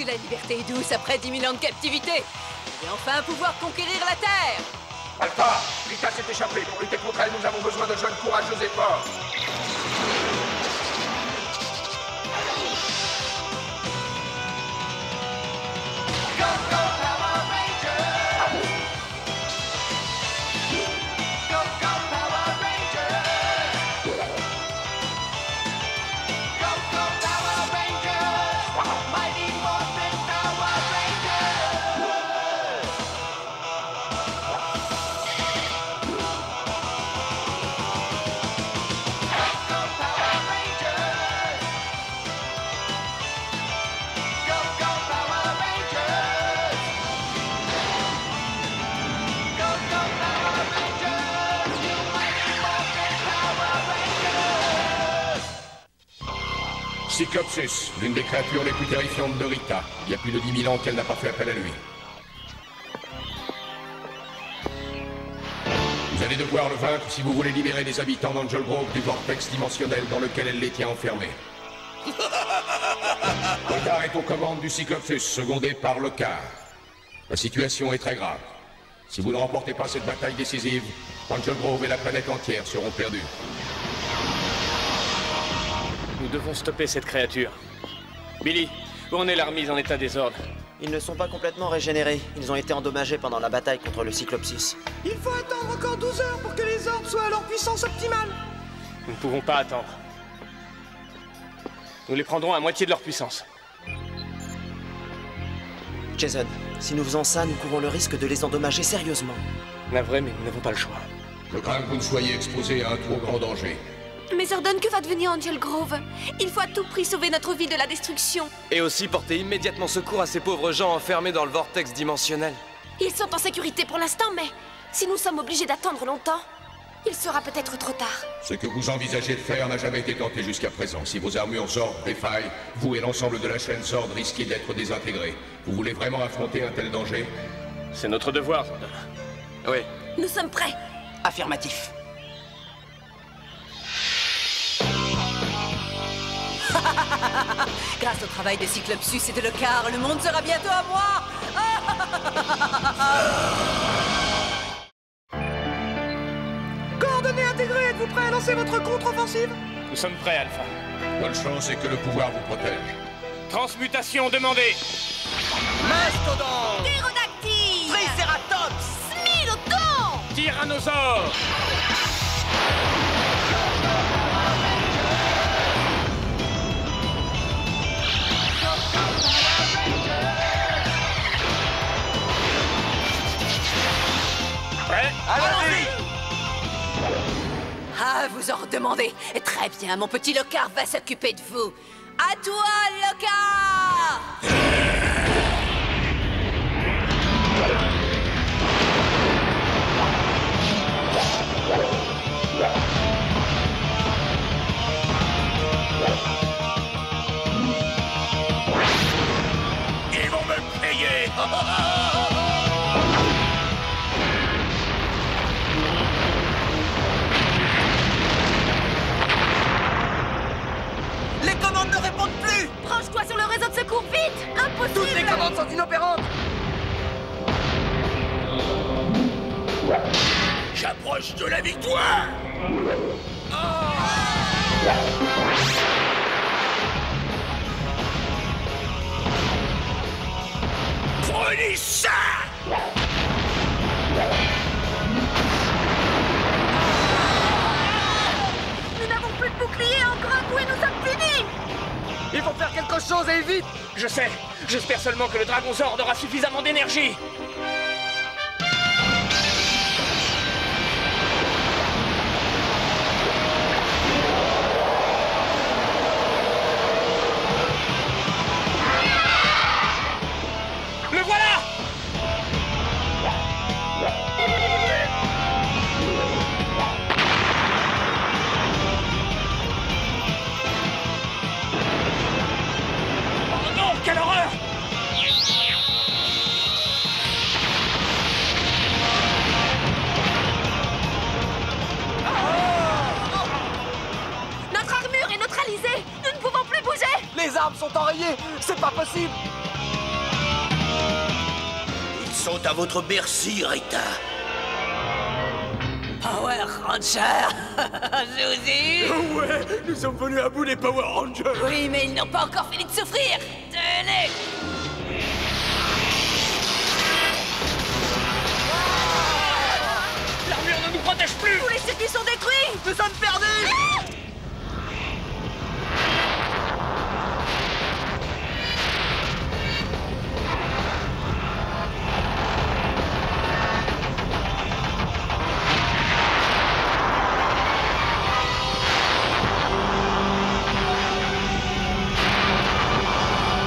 la liberté est douce après 10 000 ans de captivité. Je vais enfin pouvoir conquérir la Terre. Alpha, Rita s'est échappée. Pour lutter contre elle, nous avons besoin de jeunes courageux et forts. Cyclopsus, l'une des créatures les plus terrifiantes de Rita. Il y a plus de 10 000 ans qu'elle n'a pas fait appel à lui. Vous allez devoir le vaincre si vous voulez libérer les habitants d'Angel Grove du vortex dimensionnel dans lequel elle les tient enfermés. Goldar est aux commandes du Cyclopsus, secondé par le Car. La situation est très grave. Si vous ne remportez pas cette bataille décisive, Angel Grove et la planète entière seront perdus. Nous devons stopper cette créature. Billy, où en est la remise en état des ordres? Ils ne sont pas complètement régénérés. Ils ont été endommagés pendant la bataille contre le Cyclopsis. Il faut attendre encore 12 heures pour que les ordres soient à leur puissance optimale. Nous ne pouvons pas attendre. Nous les prendrons à moitié de leur puissance. Jason, si nous faisons ça, nous courons le risque de les endommager sérieusement. Navré, mais nous n'avons pas le choix. Je crains que vous ne soyez exposé à un trop grand danger. Mais Zordon, que va devenir Angel Grove? Il faut à tout prix sauver notre vie de la destruction. Et aussi porter immédiatement secours à ces pauvres gens enfermés dans le vortex dimensionnel. Ils sont en sécurité pour l'instant, mais si nous sommes obligés d'attendre longtemps, il sera peut-être trop tard. Ce que vous envisagez de faire n'a jamais été tenté jusqu'à présent. Si vos armures Zord défaillent, vous et l'ensemble de la chaîne Zord risquez d'être désintégrés. Vous voulez vraiment affronter un tel danger? C'est notre devoir, Zordon. Oui. Nous sommes prêts. Affirmatif. Grâce au travail de Cyclopsus et de le Car, le monde sera bientôt à moi. Coordonnées intégrées, êtes-vous prêts à lancer votre contre-offensive? Nous sommes prêts, Alpha. Bonne chance et que le pouvoir vous protège. Transmutation demandée. Mastodon! Pterodactyle! Triceratops! Smilodon! Tyrannosaure. Prêt? Allons-y! Ah, vous en redemandez. Très bien, mon petit Locard va s'occuper de vous. À toi, Locard! Ils vont me payer. Les commandes ne répondent plus! Branche-toi sur le réseau de secours, vite! Impossible! Toutes les commandes sont inopérantes! J'approche de la victoire. Prenez ça. Nous n'avons plus de bouclier, encore un coup et nous sommes finis! Il faut faire quelque chose et vite! Je sais. J'espère seulement que le Dragon Zord aura suffisamment d'énergie. Le voilà! Oh non, quelle horreur! Notre armure est neutralisée! Nous ne pouvons plus bouger! Les armes sont enrayées! C'est pas possible! sont à votre merci, Rita. Power Ranger. Josie. Ouais, nous sommes venus à bout des Power Rangers. Oui, mais ils n'ont pas encore fini de souffrir. Tenez. L'armure ne nous protège plus. Tous les circuits sont détruits. Nous sommes perdus.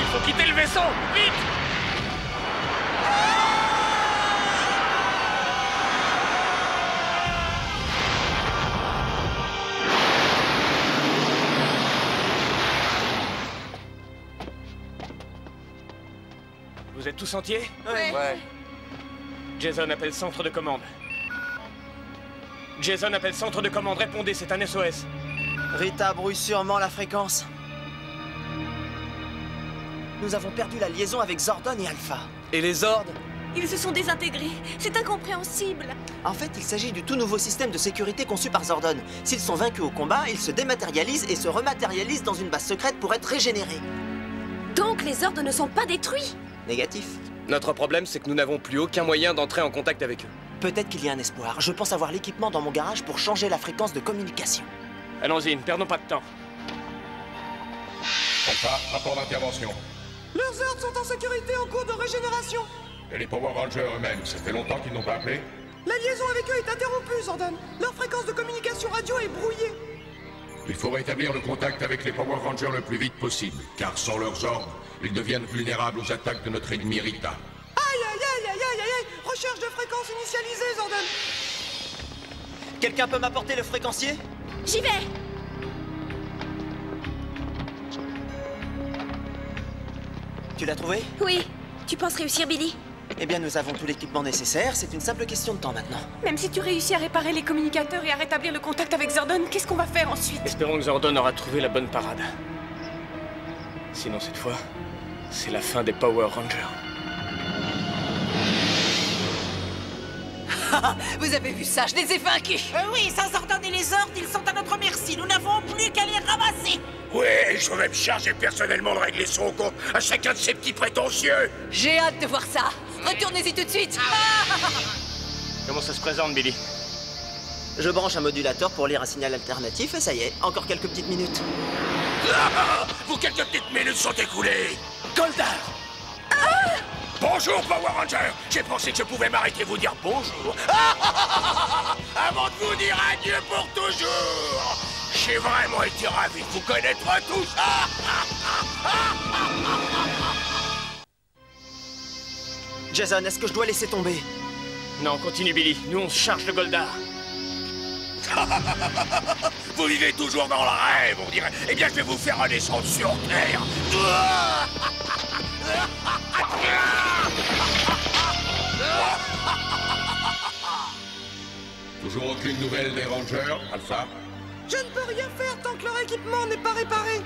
Il faut quitter le vaisseau, vite. Vous êtes tous entiers? Ouais. Jason appelle centre de commande. Jason appelle centre de commande, répondez, c'est un SOS. Rita brouille sûrement la fréquence. Nous avons perdu la liaison avec Zordon et Alpha. Et les Zords? Ils se sont désintégrés. C'est incompréhensible. En fait, il s'agit du tout nouveau système de sécurité conçu par Zordon. S'ils sont vaincus au combat, ils se dématérialisent et se rematérialisent dans une base secrète pour être régénérés. Donc les ordres ne sont pas détruits. Négatif. Notre problème, c'est que nous n'avons plus aucun moyen d'entrer en contact avec eux. Peut-être qu'il y a un espoir. Je pense avoir l'équipement dans mon garage pour changer la fréquence de communication. Allons-y, ne perdons pas de temps. Alpha, rapport d'intervention. Leurs ordres sont en sécurité en cours de régénération. Et les Power Rangers eux-mêmes, ça fait longtemps qu'ils n'ont pas appelé? La liaison avec eux est interrompue, Zordon. Leur fréquence de communication radio est brouillée. Il faut rétablir le contact avec les Power Rangers le plus vite possible, car sans leurs ordres, ils deviennent vulnérables aux attaques de notre ennemi Rita. Aïe, aïe, aïe, aïe, aïe, aïe. Recherche de fréquence initialisée, Zordon. Quelqu'un peut m'apporter le fréquencier? J'y vais. Tu l'as trouvé? Oui. Tu penses réussir, Billy? Eh bien, nous avons tout l'équipement nécessaire. C'est une simple question de temps maintenant. Même si tu réussis à réparer les communicateurs et à rétablir le contact avec Zordon, qu'est-ce qu'on va faire ensuite? Espérons que Zordon aura trouvé la bonne parade. Sinon, cette fois, c'est la fin des Power Rangers. Vous avez vu ça, je les ai vaincus. Oui, sans Zordon et les ordres, ils sont à notre merci. Nous n'avons plus qu'à les ramasser. Oui, je vais me charger personnellement de régler son compte à chacun de ces petits prétentieux. J'ai hâte de voir ça. Retournez-y tout de suite. Comment ça se présente, Billy? Je branche un modulateur pour lire un signal alternatif et ça y est, encore quelques petites minutes. Vos quelques petites minutes sont écoulées. Goldar! Bonjour, Power Ranger. J'ai pensé que je pouvais m'arrêter vous dire bonjour. Avant de vous dire adieu pour toujours. J'ai vraiment été ravi de vous connaître tous. Jason, est-ce que je dois laisser tomber? Non, continue, Billy. Nous, on se charge de Goldar. Vous vivez toujours dans le rêve, on dirait. Eh bien, je vais vous faire redescendre sur Terre. Toujours aucune nouvelle des Rangers, Alpha? Je ne peux rien faire tant que leur équipement n'est pas réparé.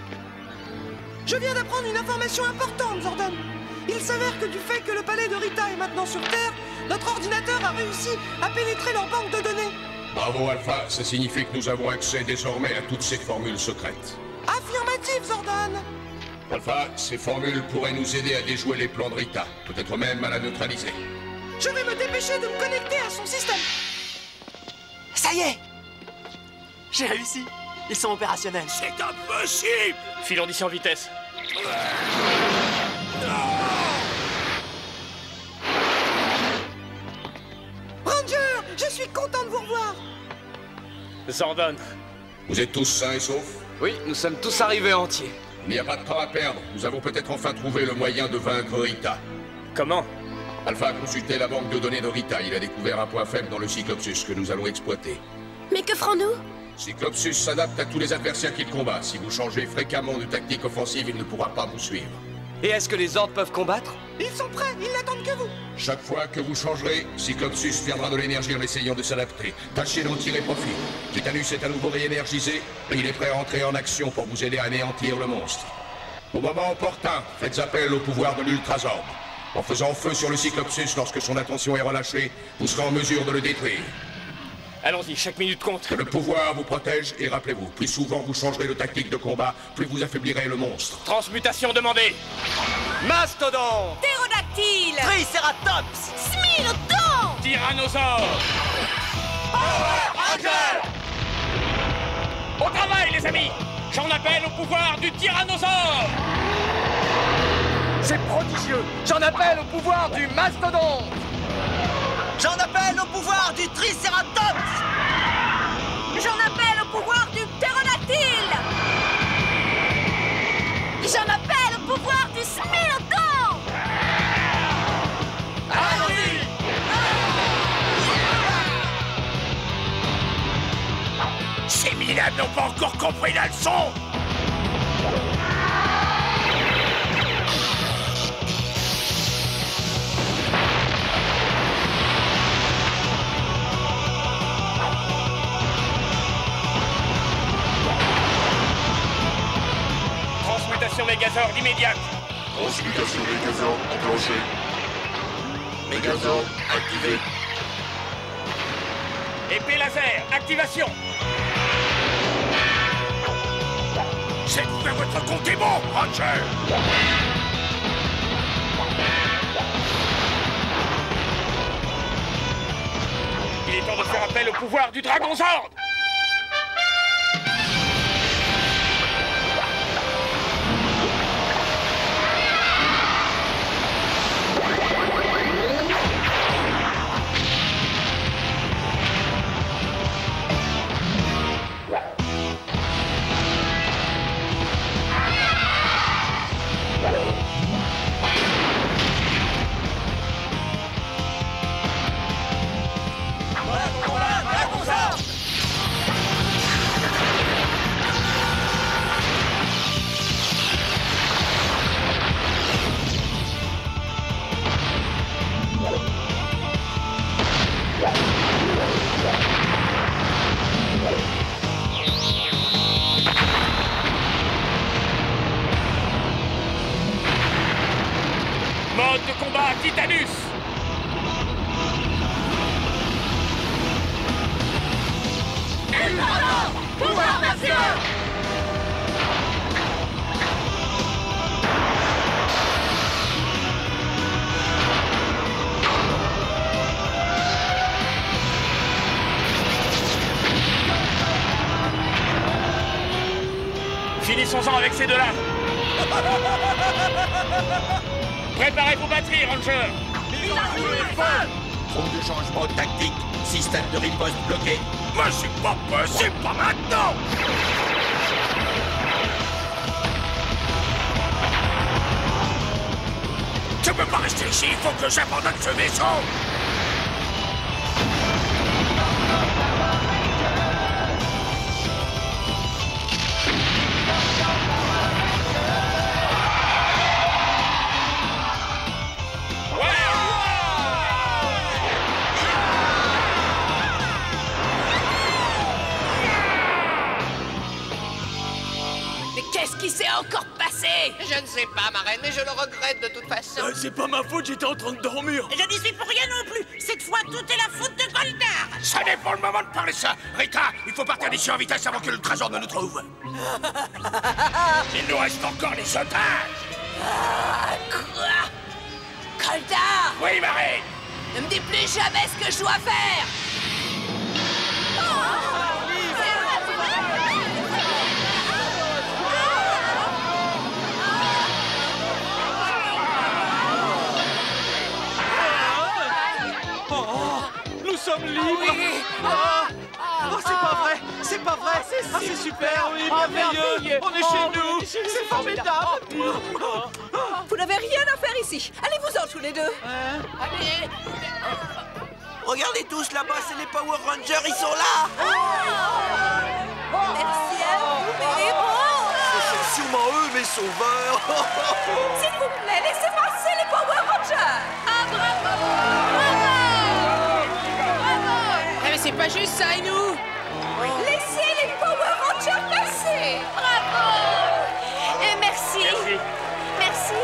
Je viens d'apprendre une information importante, Zordon. Il s'avère que du fait que le palais de Rita est maintenant sur Terre, notre ordinateur a réussi à pénétrer leur banque de données. Bravo, Alpha, ça signifie que nous avons accès désormais à toutes ces formules secrètes. Affirmatif, Zordon. Alpha, ces formules pourraient nous aider à déjouer les plans de Rita, peut-être même à la neutraliser. Je vais me dépêcher de me connecter à son système. Ça y est! J'ai réussi. Ils sont opérationnels. C'est impossible. Filons d'ici en vitesse. Ranger, je suis content de vous revoir. Zordon. Vous êtes tous sains et saufs? Oui, nous sommes tous arrivés entiers. Il n'y a pas de temps à perdre. Nous avons peut-être enfin trouvé le moyen de vaincre Rita. Comment? Alpha a consulté la banque de données de Rita. Il a découvert un point faible dans le Cyclopsus que nous allons exploiter. Mais que ferons-nous? Cyclopsus s'adapte à tous les adversaires qu'il combat. Si vous changez fréquemment de tactique offensive, il ne pourra pas vous suivre. Et est-ce que les Zords peuvent combattre? Ils sont prêts, ils n'attendent que vous. Chaque fois que vous changerez, Cyclopsus perdra de l'énergie en essayant de s'adapter. Tâchez d'en tirer profit. Titanus est à nouveau réénergisé et il est prêt à entrer en action pour vous aider à anéantir le monstre. Au moment opportun, faites appel au pouvoir de l'Ultrazord. En faisant feu sur le Cyclopsus lorsque son attention est relâchée, vous serez en mesure de le détruire. Allons-y, chaque minute compte. Le pouvoir vous protège et rappelez-vous, plus souvent vous changerez de tactique de combat, plus vous affaiblirez le monstre. Transmutation demandée. Mastodon! Ptérodactyle. Triceratops! Smilodon. Tyrannosaure. Au travail, les amis! J'en appelle au pouvoir du tyrannosaure! C'est prodigieux! J'en appelle au pouvoir du mastodonte! J'en appelle au pouvoir du Triceratops! J'en appelle au pouvoir du ptérodactyle. J'en appelle au pouvoir du Smilodon. Allons-y! Ces minables n'ont pas encore compris la leçon. Transmutation Mégazord immédiate. Transmutation Mégazord enclenchée. Mégazord activé. Épée laser, activation. C'est ouvert votre compte est bon, Ranger. Il est temps de faire appel au pouvoir du Dragonzord. Mode de combat Titanus. Pouvoir mafieux. Finissons-en avec ces deux-là. Préparez vos batteries, Ranger. Trop de changements tactiques. Système de riposte bloqué. Mais c'est pas possible, pas maintenant. Je peux pas rester ici, il faut que j'abandonne ce vaisseau. Qu'est-ce qui s'est encore passé? Je ne sais pas, ma reine, mais je le regrette de toute façon. C'est pas ma faute, j'étais en train de dormir. Je n'y suis pour rien non plus. Cette fois, tout est la faute de Goldar. Ça n'est pas le moment de parler ça. Rita, il faut partir d'ici en vitesse avant que le trésor ne nous trouve. Il nous reste encore les otages. Ah, quoi? Goldar! Oui, ma reine. Ne me dis plus jamais ce que je dois faire! Nous sommes libres. Oh, c'est pas vrai! C'est pas vrai! Ah, c'est super! Oui, merveilleux. On est chez nous! C'est formidable! Vous n'avez rien à faire ici! Allez-vous-en tous les deux! Regardez tous là-bas, c'est les Power Rangers, ils sont là! Merci à vous, mes héros! C'est sûrement eux, mes sauveurs! S'il vous plaît, laissez passer les Power Rangers! Ah, bravo! Mais c'est pas juste ça, et nous? Laissez les Power Rangers passer! Bravo! Merci. Merci. Merci.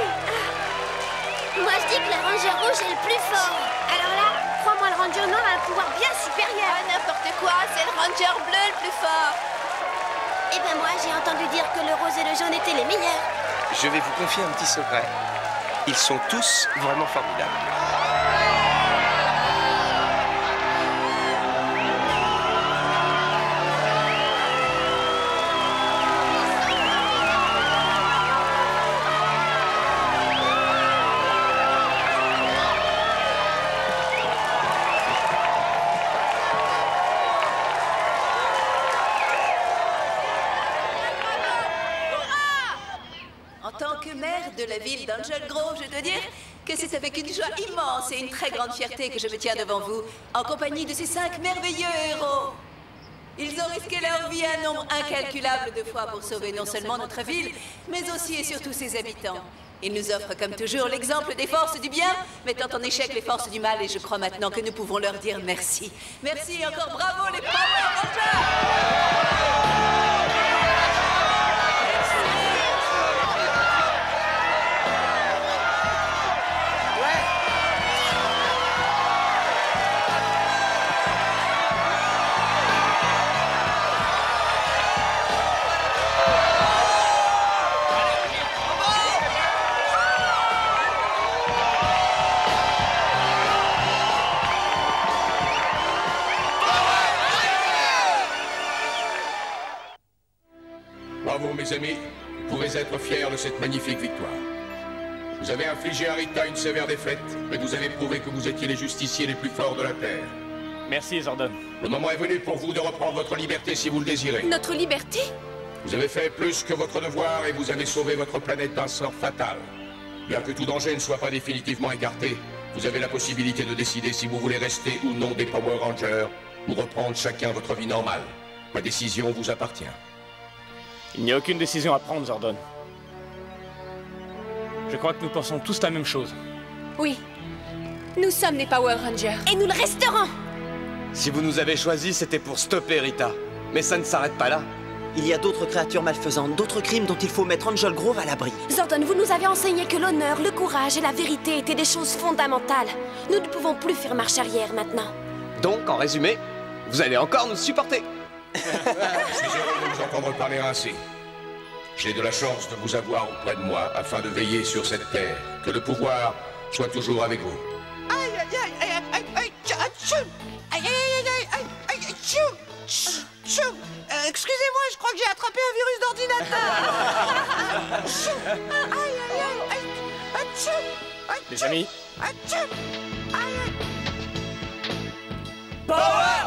Moi, je dis que la Ranger rouge est le plus fort. Alors là, crois-moi, le Ranger noir a un pouvoir bien supérieur. Ah, n'importe quoi, c'est le Ranger bleu le plus fort. Eh ben moi, j'ai entendu dire que le rose et le jaune étaient les meilleurs. Je vais vous confier un petit secret. Ils sont tous vraiment formidables. En tant que maire de la ville d'Angel Grove, je dois dire que c'est avec une joie immense et une très grande fierté que je me tiens devant vous, en compagnie de ces 5 merveilleux héros. Ils ont risqué leur vie un nombre incalculable de fois pour sauver non seulement notre ville, mais aussi et surtout ses habitants. Ils nous offrent comme toujours l'exemple des forces du bien, mettant en échec les forces du mal, et je crois maintenant que nous pouvons leur dire merci. Merci et encore bravo les Power Rangers! Bravo, mes amis. Vous pouvez être fiers de cette magnifique victoire. Vous avez infligé à Rita une sévère défaite, mais vous avez prouvé que vous étiez les justiciers les plus forts de la Terre. Merci, Zordon. Le moment est venu pour vous de reprendre votre liberté si vous le désirez. Notre liberté? Vous avez fait plus que votre devoir et vous avez sauvé votre planète d'un sort fatal. Bien que tout danger ne soit pas définitivement écarté, vous avez la possibilité de décider si vous voulez rester ou non des Power Rangers ou reprendre chacun votre vie normale. La décision vous appartient. Il n'y a aucune décision à prendre, Zordon. Je crois que nous pensons tous la même chose. Oui. Nous sommes des Power Rangers. Et nous le resterons! Si vous nous avez choisis, c'était pour stopper Rita. Mais ça ne s'arrête pas là. Il y a d'autres créatures malfaisantes, d'autres crimes dont il faut mettre Angel Grove à l'abri. Zordon, vous nous avez enseigné que l'honneur, le courage et la vérité étaient des choses fondamentales. Nous ne pouvons plus faire marche arrière maintenant. Donc, en résumé, vous allez encore nous supporter. Je suis heureux de vous entendre parler ainsi. J'ai de la chance de vous avoir auprès de moi afin de veiller sur cette terre. Que le pouvoir soit toujours avec vous. Aïe, aïe, aïe, aïe, aïe, aïe, tchou. Aïe, aïe, aïe, aïe, aïe, aïe, tchou. Tchou. Excusez-moi, je crois que j'ai attrapé un virus d'ordinateur. Tchou. Aïe, aïe, aïe, aïe, tchou. Les amis, Aïe, tchou. Aïe, aïe. Power